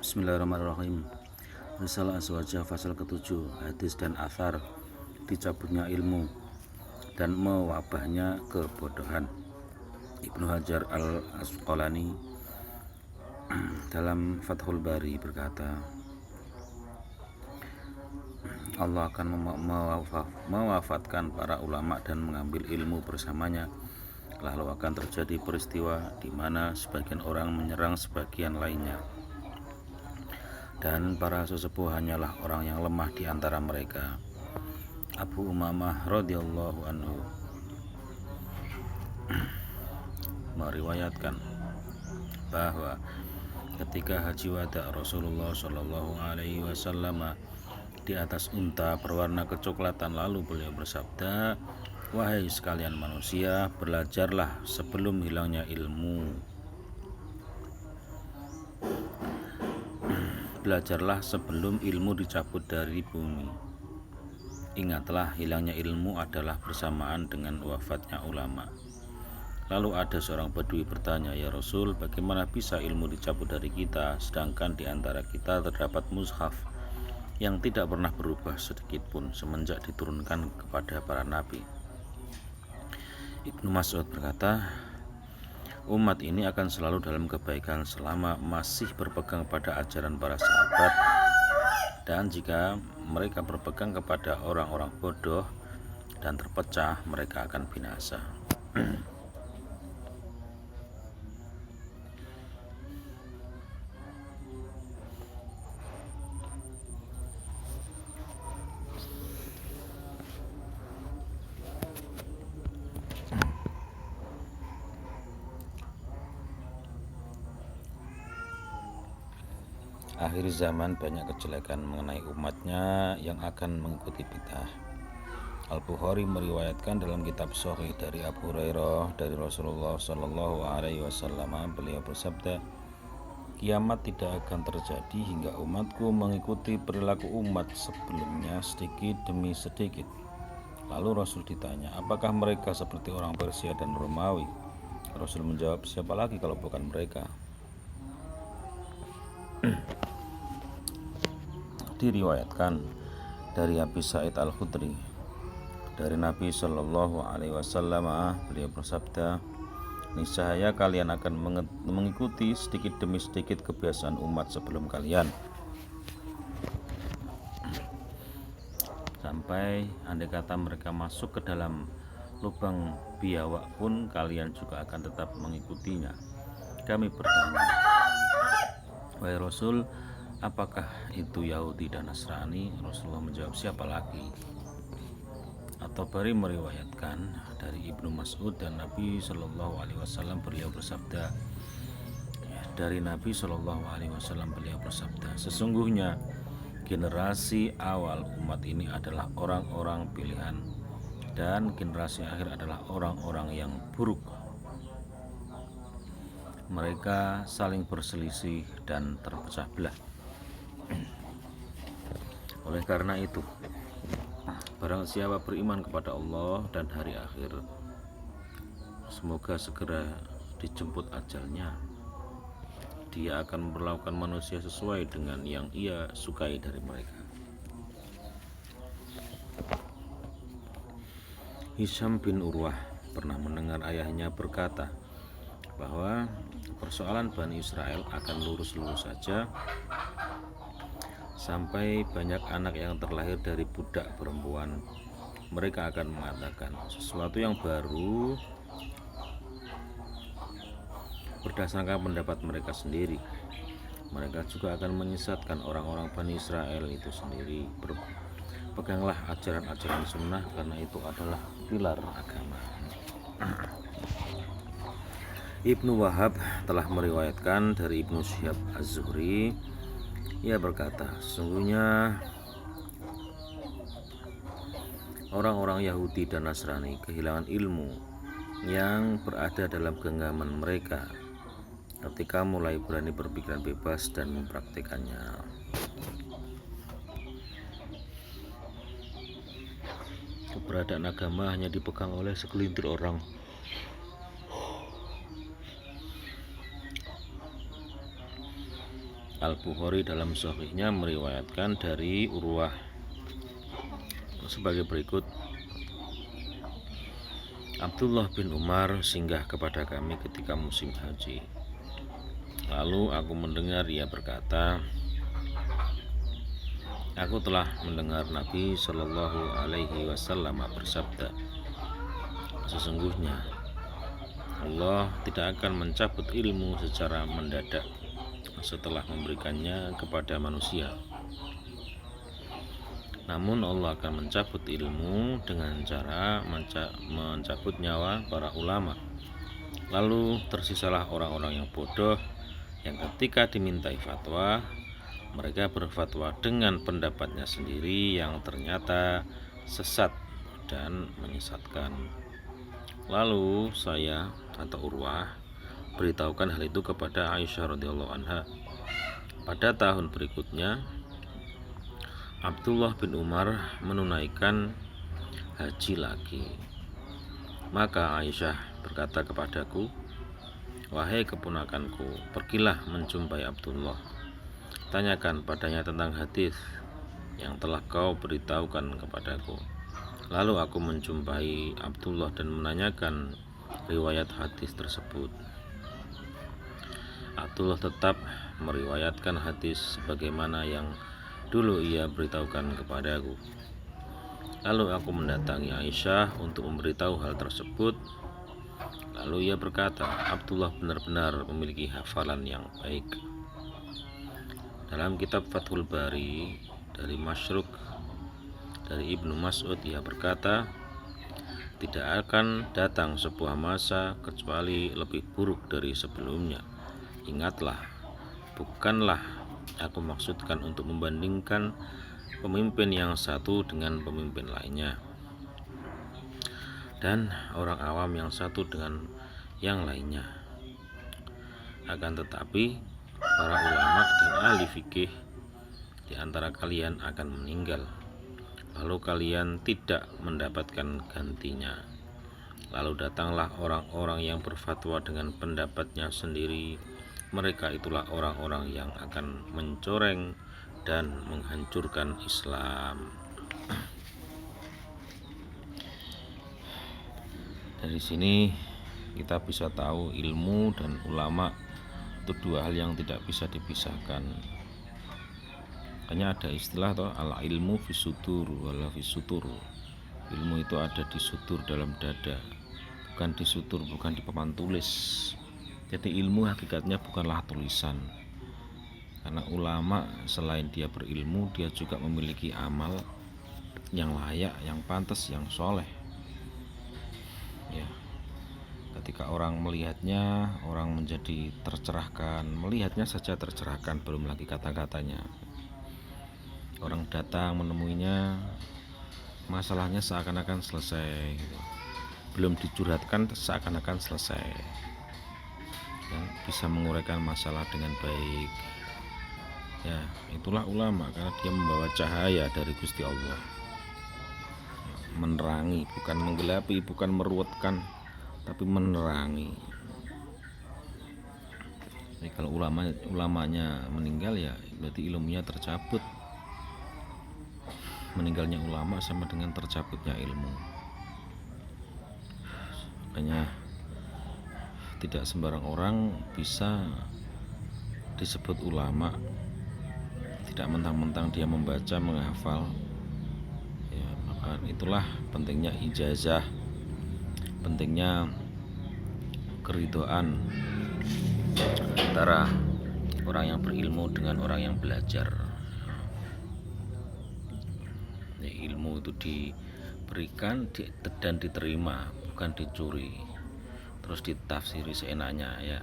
Bismillahirrahmanirrahim. Risalah Azwajah pasal ke-7, hadis dan athar dicabutnya ilmu dan mewabahnya kebodohan. Ibnu Hajar al-Asqalani dalam Fathul Bari berkata, Allah akan mewafatkan para ulama dan mengambil ilmu bersamanya. Lalu akan terjadi peristiwa di mana sebagian orang menyerang sebagian lainnya, dan para sesepuh hanyalah orang yang lemah di antara mereka. Abu Umamah radhiyallahu anhu meriwayatkan bahwa ketika haji wada Rasulullah Shallallahu Alaihi Wasallam di atas unta berwarna kecoklatan, lalu beliau bersabda, wahai sekalian manusia, belajarlah sebelum hilangnya ilmu. Belajarlah sebelum ilmu dicabut dari bumi. Ingatlah, hilangnya ilmu adalah bersamaan dengan wafatnya ulama. Lalu ada seorang Badui bertanya, ya Rasul, bagaimana bisa ilmu dicabut dari kita, sedangkan di antara kita terdapat mushaf yang tidak pernah berubah sedikit pun semenjak diturunkan kepada para nabi. Ibnu Mas'ud berkata, umat ini akan selalu dalam kebaikan selama masih berpegang pada ajaran para sahabat, dan jika mereka berpegang kepada orang-orang bodoh dan terpecah, mereka akan binasa. Akhir zaman banyak kejelekan mengenai umatnya yang akan mengikuti bid'ah. Al-Bukhari meriwayatkan dalam kitab Sahih dari Abu Hurairah dari Rasulullah Shallallahu Alaihi Wasallam, beliau bersabda, kiamat tidak akan terjadi hingga umatku mengikuti perilaku umat sebelumnya sedikit demi sedikit. Lalu Rasul ditanya, apakah mereka seperti orang Persia dan Romawi? Rasul menjawab, siapa lagi kalau bukan mereka? Diriwayatkan dari Abi Sa'id Al-Khudri dari Nabi Shallallahu Alaihi Wasallam, beliau bersabda, niscaya kalian akan mengikuti sedikit demi sedikit kebiasaan umat sebelum kalian, sampai andai kata mereka masuk ke dalam lubang biawak pun kalian juga akan tetap mengikutinya. Kami bertanya, wahai Rasul, apakah itu Yahudi dan Nasrani? Rasulullah menjawab, siapa lagi? At-Tabari meriwayatkan dari Ibnu Mas'ud dan Nabi Shallallahu Alaihi Wasallam, beliau bersabda, dari Nabi Shallallahu Alaihi Wasallam beliau bersabda, sesungguhnya generasi awal umat ini adalah orang-orang pilihan, dan generasi akhir adalah orang-orang yang buruk. Mereka saling berselisih dan terpecah belah. Oleh karena itu, barang siapa beriman kepada Allah dan hari akhir, semoga segera dijemput ajalnya. Dia akan memperlakukan manusia sesuai dengan yang ia sukai dari mereka. Hisham bin Urwah pernah mendengar ayahnya berkata bahwa persoalan Bani Israel akan lurus-lurus saja sampai banyak anak yang terlahir dari budak perempuan. Mereka akan mengatakan sesuatu yang baru berdasarkan pendapat mereka sendiri. Mereka juga akan menyesatkan orang-orang Bani Israel itu sendiri. Peganglah ajaran-ajaran sunnah, karena itu adalah pilar agama. Ibnu Wahab telah meriwayatkan dari Ibnu Syihab Az-Zuhri, ia berkata, sesungguhnya orang-orang Yahudi dan Nasrani kehilangan ilmu yang berada dalam genggaman mereka ketika mulai berani berpikiran bebas dan mempraktikannya. Keberadaan agama hanya dipegang oleh segelintir orang. Al-Bukhari dalam Sahihnya meriwayatkan dari Urwah sebagai berikut. Abdullah bin Umar singgah kepada kami ketika musim haji. Lalu aku mendengar ia berkata, aku telah mendengar Nabi Shallallahu Alaihi Wasallam bersabda, sesungguhnya Allah tidak akan mencabut ilmu secara mendadak setelah memberikannya kepada manusia. Namun Allah akan mencabut ilmu dengan cara mencabut nyawa para ulama. Lalu tersisalah orang-orang yang bodoh yang ketika dimintai fatwa, mereka berfatwa dengan pendapatnya sendiri yang ternyata sesat dan menyesatkan. Lalu saya atau Urwah beritahukan hal itu kepada Aisyah radhiyallahu anha. Pada tahun berikutnya Abdullah bin Umar menunaikan haji lagi. Maka Aisyah berkata kepadaku, wahai keponakanku, pergilah menjumpai Abdullah, tanyakan padanya tentang hadis yang telah kau beritahukan kepadaku. Lalu aku menjumpai Abdullah dan menanyakan riwayat hadis tersebut. Abdullah tetap meriwayatkan hadis sebagaimana yang dulu ia beritahukan kepadaku. Lalu aku mendatangi Aisyah untuk memberitahu hal tersebut. Lalu ia berkata, Abdullah benar-benar memiliki hafalan yang baik. Dalam kitab Fathul Bari dari Masyruk dari Ibnu Mas'ud, ia berkata, tidak akan datang sebuah masa kecuali lebih buruk dari sebelumnya. Ingatlah, bukanlah aku maksudkan untuk membandingkan pemimpin yang satu dengan pemimpin lainnya, dan orang awam yang satu dengan yang lainnya. Akan tetapi para ulama dan ahli fikih di antara kalian akan meninggal, lalu kalian tidak mendapatkan gantinya. Lalu datanglah orang-orang yang berfatwa dengan pendapatnya sendiri. Mereka itulah orang-orang yang akan mencoreng dan menghancurkan Islam. Dari sini kita bisa tahu ilmu dan ulama itu dua hal yang tidak bisa dipisahkan. Makanya ada istilah toh, al ilmu fisutur wala fisutur. Ilmu itu ada di sutur, dalam dada, bukan di sutur, bukan di papan tulis. Jadi ilmu hakikatnya bukanlah tulisan. Karena ulama selain dia berilmu, dia juga memiliki amal yang layak, yang pantas, yang soleh. Ya, ketika orang melihatnya, orang menjadi tercerahkan. Melihatnya saja tercerahkan, belum lagi kata-katanya. Orang datang menemuinya, masalahnya seakan-akan selesai, belum dicurhatkan seakan-akan selesai. Ya, bisa menguraikan masalah dengan baik. Ya, itulah ulama, karena dia membawa cahaya dari Gusti Allah, menerangi, bukan menggelapi, bukan meruwetkan, tapi menerangi. Jadi kalau ulamanya meninggal, ya berarti ilmunya tercabut. Meninggalnya ulama sama dengan tercabutnya ilmu. Makanya tidak sembarang orang bisa disebut ulama. Tidak mentang-mentang dia membaca, menghafal. Ya, maka itulah pentingnya ijazah, pentingnya keridhaan antara orang yang berilmu dengan orang yang belajar. Ya, ilmu itu diberikan dan diterima, bukan dicuri terus ditafsiri seenaknya, ya.